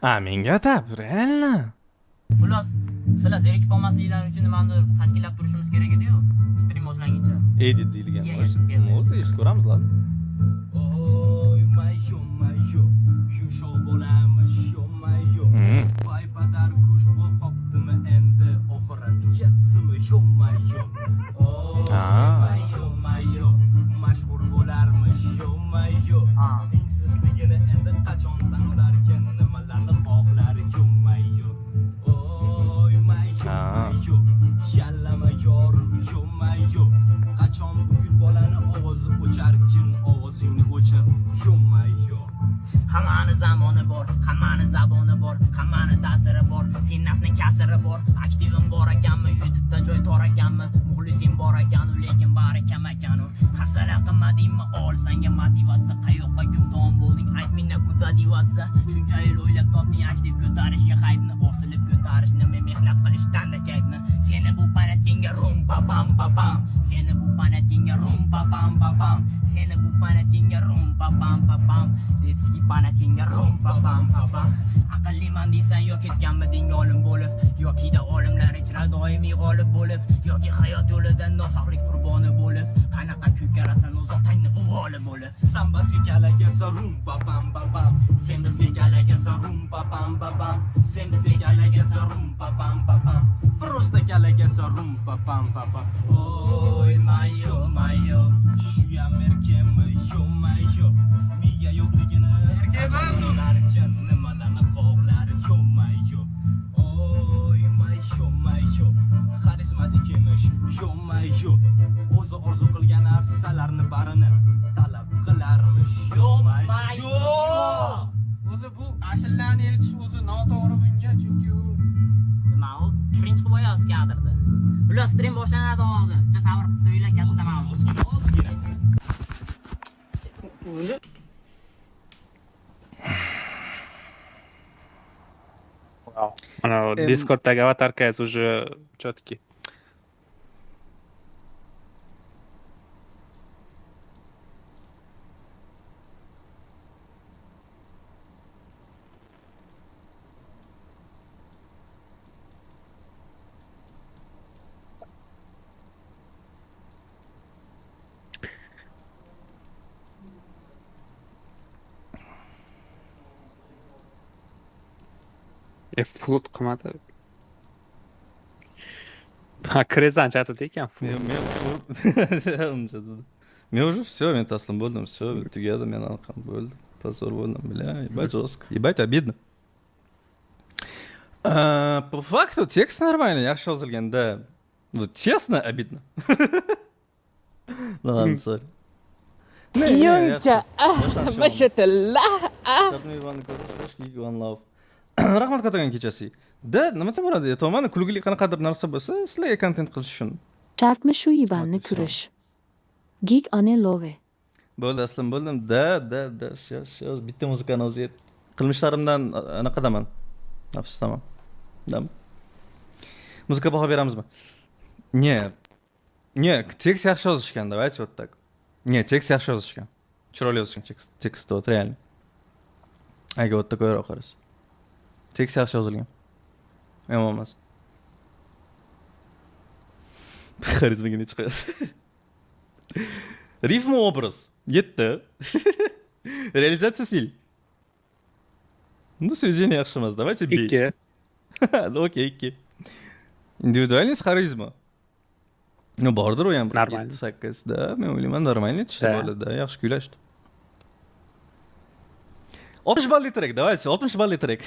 menga atab, reально. Xullas, sizlar zerikib qolmasliklaring uchun nimanidir tashkillab turishimiz kerak edi-yu, stream boshlanguncha. Edit deyilgan. Iya, iya. Bo'ldi, ish ko'ramiz lan. Oy, mayo, yumshoq bo'lamiz, mayo. Voy padar kush bo'lib qopdimi endi, oxirat ketdimi, mayo. Oy, mayo, mashhur bo'larmiz, mayo. Dinsizligini endi qachondan ulargan nimalarni xohlar, mayo. Oy, mayo, yallama yorim, mayo. Qachon bu gul bolani ovozi o'charkin, ovozingni o'chir, mayo. Hammani zamoni bor, hammani zaboni bor, hammani ta'siri bor, sinnasni kasri bor, aktivim bor ekanmi, YouTube'da joy tor ekanmi, muxlisim bor ekan, lekin bari kam ekan. Hafsala qilmadingmi, ol senga motivatsiya, qayoqqa gumdon bo'lding, ayt menga kuda divatsiya. Shuncha yil o'ylab topding aktiv ko'tarishga haybni, osilib ko'tarishni, men mehnat qilishdan da kayfni. Seni bu panatingga rum babam babam, seni bu panatingga rum babam babam, seni bu panatingga rum babam babam, detski panatingga rum babam babam. Aqlliman deysan yo ketganmiding olim bo'lib, yoki-da olimlar ichra doimiy g'olib bo'lib, yoki hayot yo'lida nohaqlik qurboni bo'lib, qanaqa ko'karasan o'zotangni uvoli bo'lib. Sen bizga kalagasa rum babam babam, sen bizga kalagasa rum babam babam, sen bizga kalagasa rum babam babam, Frosta kalagasa rum babam babam. Oy mayo, shuyam erkemi, mayo. Miya yo'qligini erkaklarga nimalarni qo'g'lar, mayo. Oy mayo, xarizmatik emish, mayo. O'zi orzu qilgan narsalarni barini talab qilarmish, mayo. O'zi bu ashullarni aytish o'zi noto'g'ri bunga, chunki u Nima u? Birinchi qilib qo'yamiz kadrda. Ular stream boshlanadi hozir. Sabr qilib turinglar, katta mavzu. Ozgina. Mana Discord'dagi avatarkangiz уже четкий. Flut qilmadi. Ha, Krezan chatida ekan. Men уже все, men taslim bo'ldim, все, tugadi, men aniqam bo'ldi. Позор bo'ldim, бля, ебать жестко, ебать обидно. По факту текст нормальный, yaxshi yozilgan, да. Вот честно обидно. Ладно, sorry. Yunka, mashallah. One love. Rahmat qilgan kechasi. Da, nima desam bo'ladi? Tomani kulgili qanaqadir narsa bo'lsa, sizlarga kontent qilish uchun. Shartmi shu ibanni kurish. Gig ane love. Bo'ldi, aslan bo'ldim. Da, siyoz bitta muzikani o'zi qilmishlarimdan anaqadaman. Afsusdaman. Dam. Muzika baho beramizmi? Не, tekst yaxshi yozishgan, давайте вот так. Не, tekst yaxshi yozishgan. Chiroyli yozishgan tekst, вот реально. Agar вот такой qarasa. Tekst yaxshi yozilgan. Yomon emas. Xarizmaga ne chiqyapti? Рифма образ. Yetdi. Реализация sil. Ну, сведение yaxshi emas. Давайте 5. 2. Okey, 2. Индивидуальность харизма. Ну, bordir u ham 7-8 da. Men o'ylayman normalniy tishda bo'ladi, yaxshi kuylashdi. 60 balli trek, давайте, 60 balli trek.